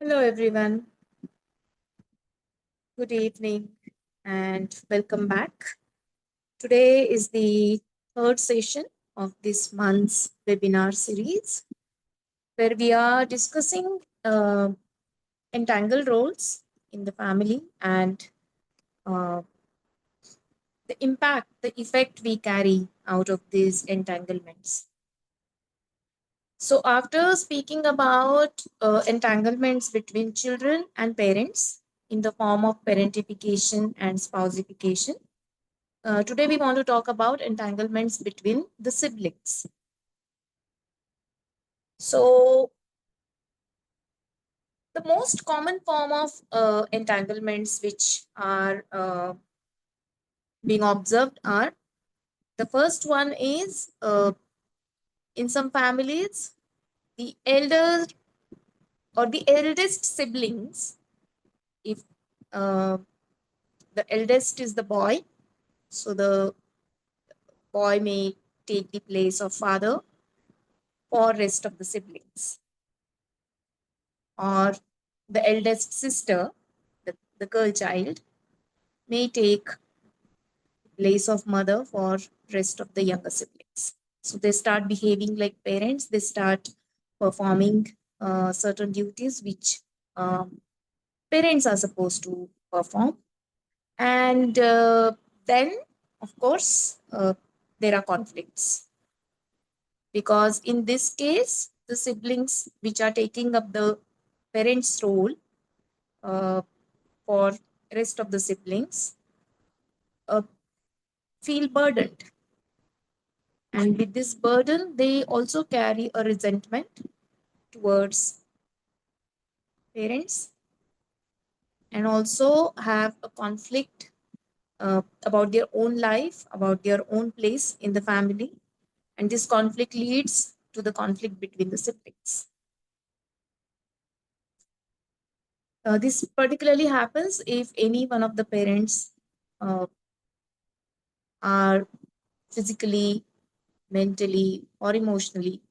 Hello, everyone. Good evening and welcome back. Today is the third session of this month's webinar series where we are discussing entangled roles in the family and uh, the impact, the effect we carry out of these entanglements. So, after speaking about entanglements between children and parents in the form of parentification and spousification, today we want to talk about entanglements between the siblings. So, the most common form of entanglements which are being observed are the first one is in some families, the elder or the eldest siblings, if uh, the eldest is the boy, so the boy may take the place of father for rest of the siblings, or the eldest sister, the girl child, may take place of mother for rest of the younger siblings. So they start behaving like parents. They start performing certain duties which parents are supposed to perform. And then, of course, there are conflicts because in this case, the siblings which are taking up the parents' role uh, for rest of the siblings uh, feel burdened. And with this burden, they also carry a resentment towards parents and also have a conflict about their own life, about their own place in the family. And this conflict leads to the conflict between the siblings. This particularly happens if any one of the parents uh, are physically, mentally, or emotionally.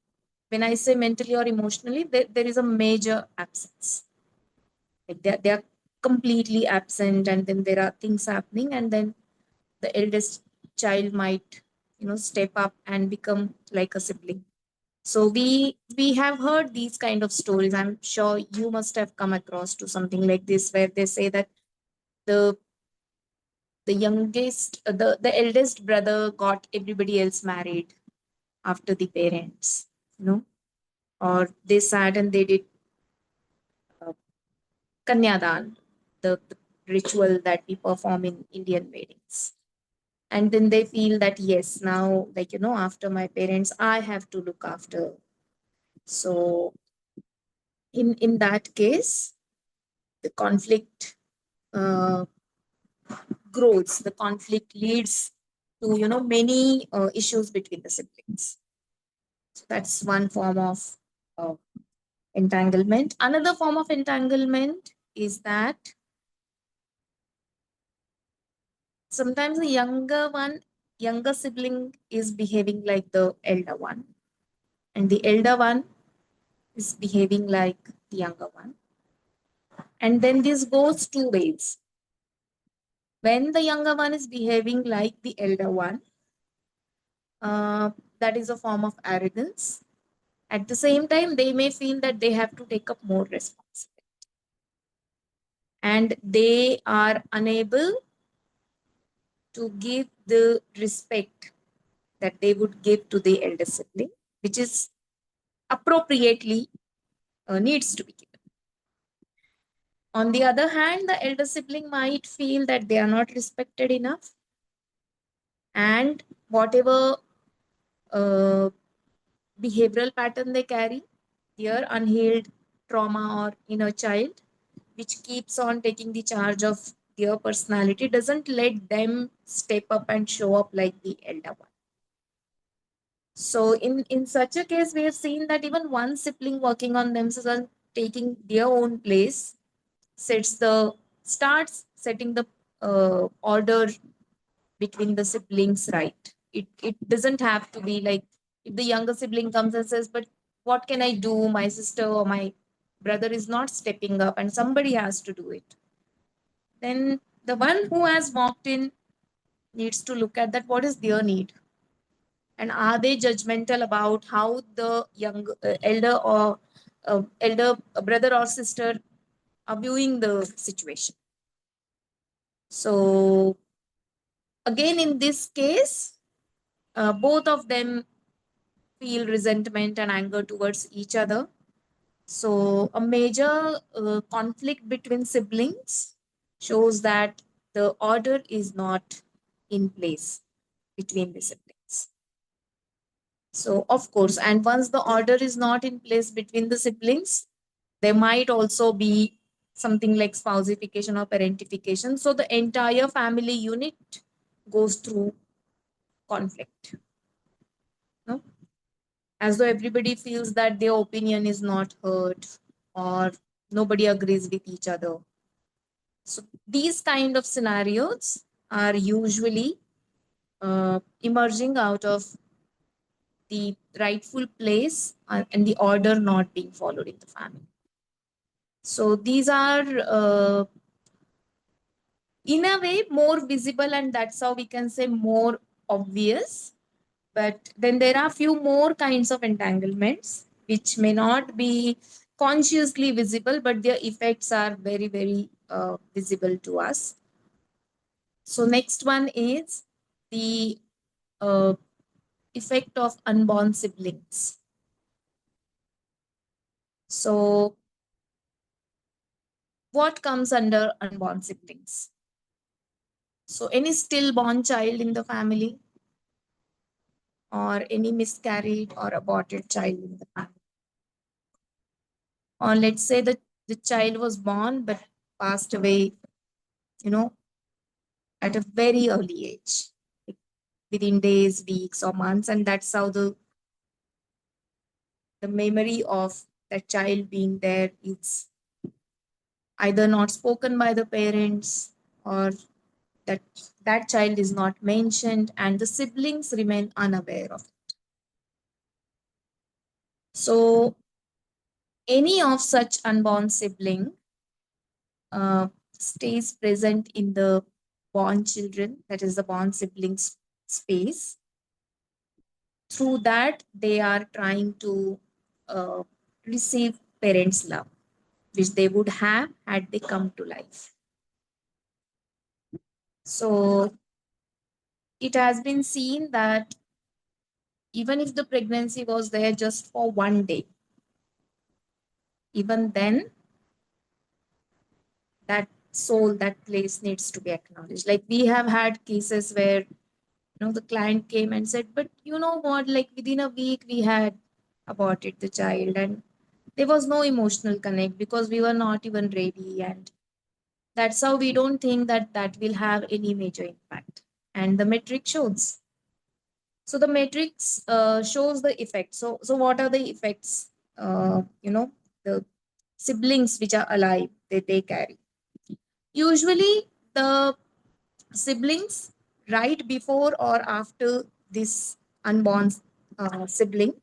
When I say mentally or emotionally, there is a major absence. Like they are completely absent, and then there are things happening, and then the eldest child might, step up and become like a sibling. So we have heard these kind of stories. I'm sure you must have come across to something like this where they say that the the youngest the eldest brother got everybody else married after the parents, or they sat and they did uh, kanyadan, the ritual that we perform in Indian weddings. And then they feel that yes, now, like, after my parents, I have to look after. So in that case, the conflict uh, grows. The conflict leads to many issues between the siblings. So that's one form of uh, entanglement. Another form of entanglement is that sometimes the younger sibling is behaving like the elder one, and the elder one is behaving like the younger one. And then this goes two ways. When the younger one is behaving like the elder one, uh, that is a form of arrogance. At the same time, they may feel that they have to take up more responsibility and they are unable to give the respect that they would give to the elder sibling, which is appropriately needs to be given. On the other hand, the elder sibling might feel that they are not respected enough, and whatever uh, behavioral pattern they carry, their unhealed trauma or inner child, which keeps on taking the charge of their personality, doesn't let them step up and show up like the elder one. So in such a case, we have seen that even one sibling working on themselves and taking their own place starts setting the order between the siblings, right? It doesn't have to be like if the younger sibling comes and says, but what can I do? My sister or my brother is not stepping up and somebody has to do it, then the one who has walked in needs to look at that what is their need, and are they judgmental about how the young elder or elder brother or sister are viewing the situation. So again, in this case, both of them feel resentment and anger towards each other. So a major conflict between siblings shows that the order is not in place between the siblings. So, of course, and once the order is not in place between the siblings, there might also be something like spousification or parentification. So, the entire family unit goes through conflict, no? As though everybody feels that their opinion is not heard or nobody agrees with each other. So, these kind of scenarios are usually emerging out of the rightful place and the order not being followed in the family. So these are, in a way, more visible, and that's how we can say more obvious. But then there are few more kinds of entanglements which may not be consciously visible, but their effects are very, very visible to us. So next one is the uh, effect of unborn siblings. So what comes under unborn siblings? So any stillborn child in the family, or any miscarried or aborted child in the family. Or let's say that the child was born but passed away, you know, at a very early age, like within days, weeks, or months, and that's how the memory of that child being there is either not spoken by the parents, or that that child is not mentioned and the siblings remain unaware of it. So any of such unborn sibling stays present in the born children, that is the born siblings space. Through that, they are trying to uh, receive parents' love, which they would have had they come to life. So it has been seen that even if the pregnancy was there just for one day, even then that soul, that place needs to be acknowledged. Like we have had cases where the client came and said, but you know what, like within a week we had aborted the child, and there was no emotional connect because we were not even ready, and that's how we don't think that that will have any major impact. And the metric shows. So the matrix shows the effect. So what are the effects? The siblings which are alive, they carry. Usually the siblings right before or after this unborn sibling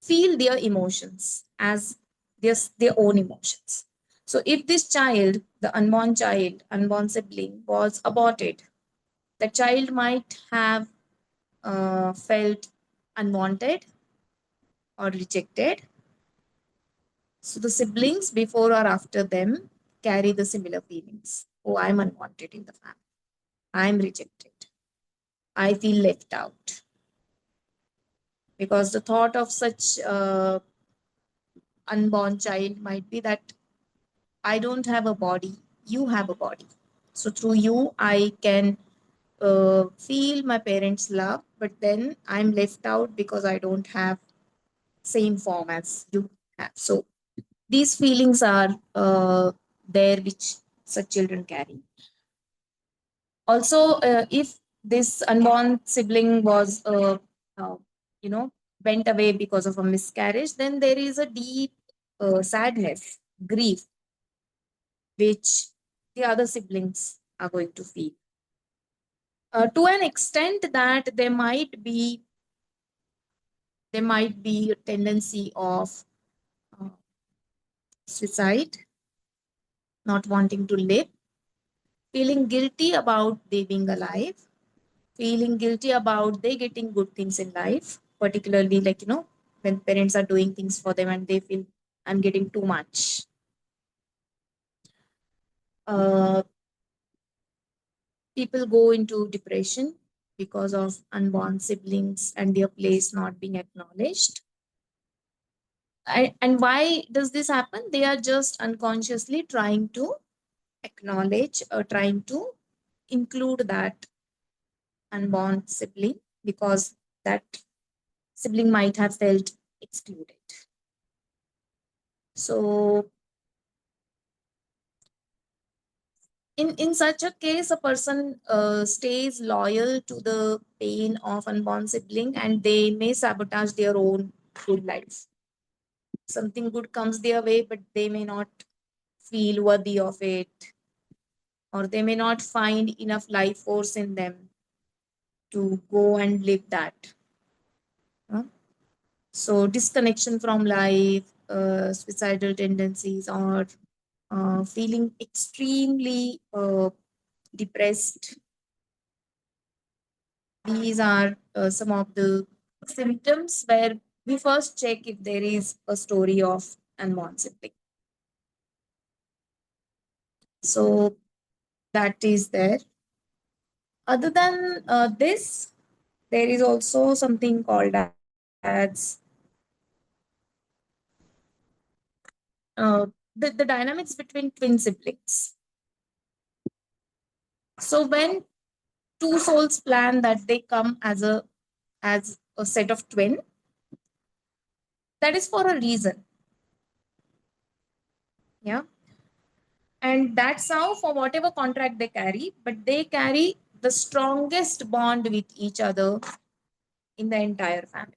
feel their emotions as their own emotions. So if this child, the unborn sibling, was aborted, the child might have felt unwanted or rejected. So the siblings before or after them carry the similar feelings. Oh, I'm unwanted in the family. I'm rejected. I feel left out. Because the thought of such unborn child might be that I don't have a body, you have a body. So through you, I can feel my parents' love, but then I'm left out because I don't have same form as you have. So these feelings are there which such children carry. Also, if this unborn sibling was, uh, you know, went away because of a miscarriage, then there is a deep sadness, grief, which the other siblings are going to feel. To an extent that there might be a tendency of uh, suicide, not wanting to live, feeling guilty about they being alive, feeling guilty about they getting good things in life, particularly like, when parents are doing things for them and they feel I'm getting too much. Uh, People go into depression because of unborn siblings and their place not being acknowledged. And why does this happen? They are just unconsciously trying to acknowledge or trying to include that unborn sibling because that sibling might have felt excluded. So in such a case, a person stays loyal to the pain of unborn sibling and they may sabotage their own good life. Something good comes their way, but they may not feel worthy of it, or they may not find enough life force in them to go and live that. Huh? So, disconnection from life, suicidal tendencies, or feeling extremely depressed. These are some of the symptoms where we first check if there is a story of unborn sibling. So, that is there. Other than this, there is also something called as uh, the dynamics between twin siblings. So when two souls plan that they come as a set of twin, that is for a reason. Yeah. And that's how for whatever contract they carry, but they carry the strongest bond with each other in the entire family.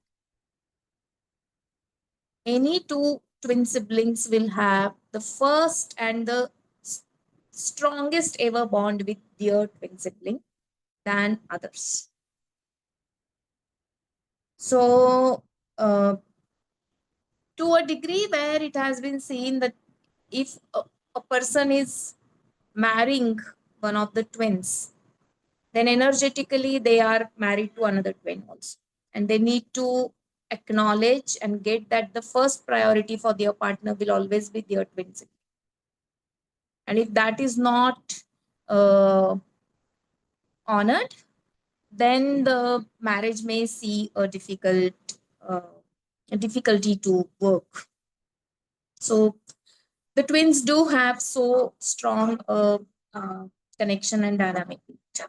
Any two twin siblings will have the first and the strongest ever bond with their twin sibling than others. So, to a degree where it has been seen that if a person is marrying one of the twins, then energetically they are married to another twin also. And they need to acknowledge and get that the first priority for their partner will always be their twin sibling. And if that is not uh, honored, then the marriage may see uh, a difficulty to work. So the twins do have so strong uh, connection and dynamic.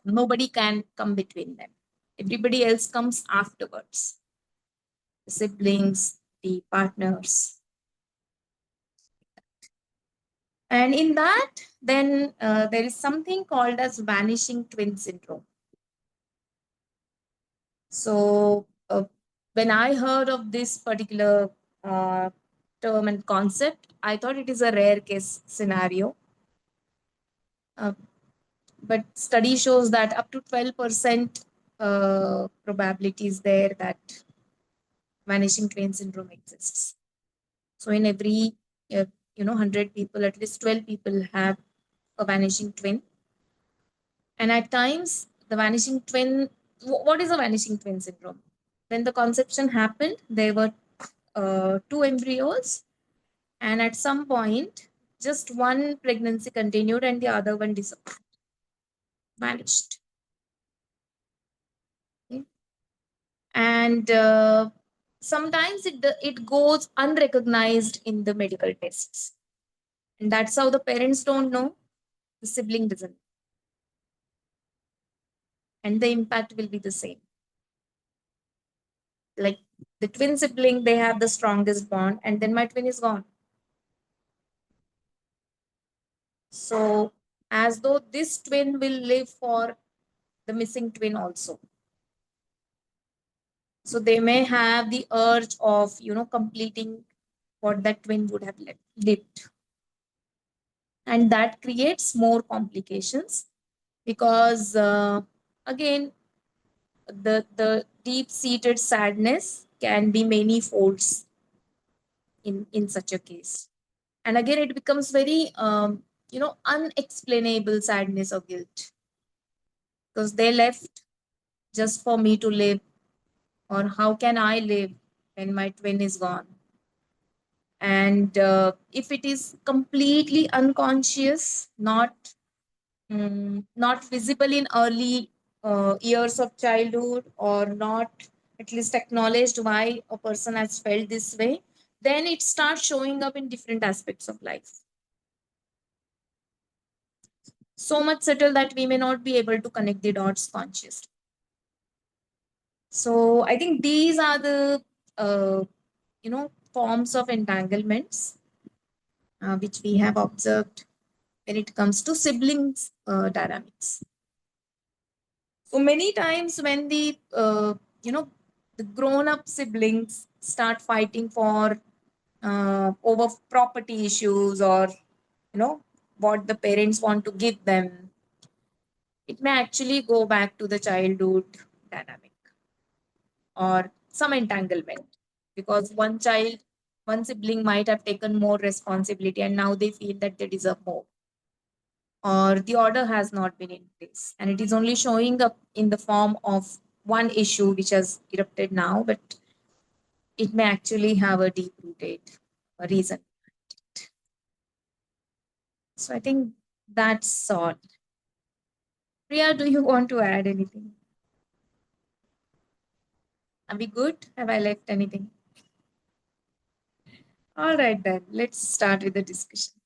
Nobody can come between them. Everybody else comes afterwards. The siblings, the partners, and in that, then there is something called as vanishing twin syndrome. So, when I heard of this particular uh, term and concept, I thought it is a rare case scenario. Uh, but study shows that up to 12% probability is there that vanishing twin syndrome exists. So, in every 100 people, at least 12 people have a vanishing twin. And at times, the vanishing twin, what is a vanishing twin syndrome? When the conception happened, there were two embryos, and at some point, just one pregnancy continued and the other one disappeared, vanished. Okay? And sometimes it goes unrecognized in the medical tests. And that's how the parents don't know, the sibling doesn't. And the impact will be the same. Like the twin sibling, they have the strongest bond, and then my twin is gone. So, as though this twin will live for the missing twin also. So, they may have the urge of, completing what that twin would have lived. And that creates more complications because, again, the deep seated sadness can be many folds in such a case. And again, it becomes very, unexplainable sadness or guilt, because they left just for me to live, or how can I live when my twin is gone? And if it is completely unconscious, not visible in early years of childhood, or not at least acknowledged why a person has felt this way, then it starts showing up in different aspects of life. So much subtle that we may not be able to connect the dots consciously. So I think these are the forms of entanglements which we have observed when it comes to siblings dynamics. So many times when the grown up siblings start fighting for over property issues, or what the parents want to give them, it may actually go back to the childhood dynamic, or some entanglement, because one sibling might have taken more responsibility and now they feel that they deserve more, or the order has not been in place and it is only showing up in the form of one issue which has erupted now, but it may actually have a deep rooted reason. So I think that's all. Priya, do you want to add anything? Are we good? Have I left anything? All right, then let's start with the discussion.